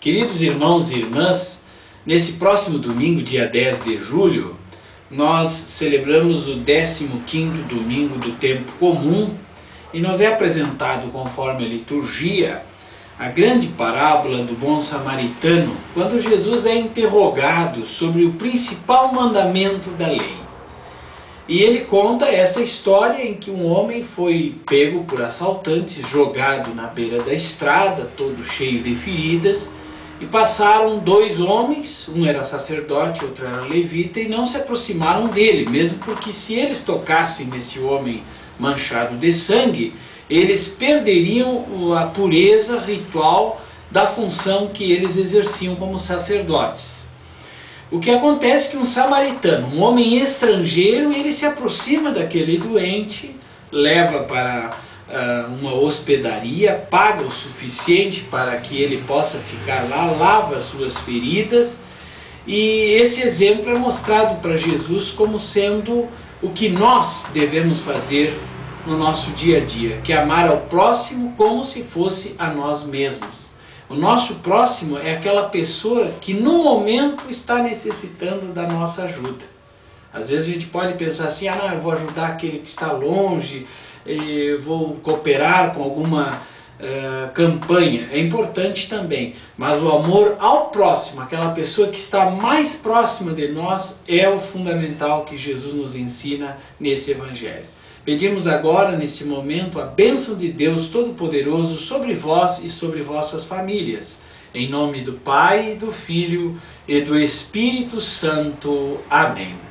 Queridos irmãos e irmãs, nesse próximo domingo, dia 10 de julho, nós celebramos o 15º domingo do tempo comum e nos é apresentado, conforme a liturgia, a grande parábola do bom samaritano, quando Jesus é interrogado sobre o principal mandamento da lei. E ele conta essa história em que um homem foi pego por assaltantes, jogado na beira da estrada, todo cheio de feridas, e passaram dois homens, um era sacerdote, outro era levita, e não se aproximaram dele, mesmo porque se eles tocassem nesse homem manchado de sangue, eles perderiam a pureza ritual da função que eles exerciam como sacerdotes. O que acontece é que um samaritano, um homem estrangeiro, ele se aproxima daquele doente, leva para uma hospedaria, paga o suficiente para que ele possa ficar lá, lava as suas feridas, e esse exemplo é mostrado para Jesus como sendo o que nós devemos fazer no nosso dia a dia, que é amar ao próximo como se fosse a nós mesmos. O nosso próximo é aquela pessoa que no momento está necessitando da nossa ajuda. Às vezes a gente pode pensar assim, não, eu vou ajudar aquele que está longe, vou cooperar com alguma campanha. É importante também, mas o amor ao próximo, aquela pessoa que está mais próxima de nós, é o fundamental que Jesus nos ensina nesse Evangelho. Pedimos agora, nesse momento, a bênção de Deus Todo-Poderoso sobre vós e sobre vossas famílias. Em nome do Pai, do Filho e do Espírito Santo. Amém.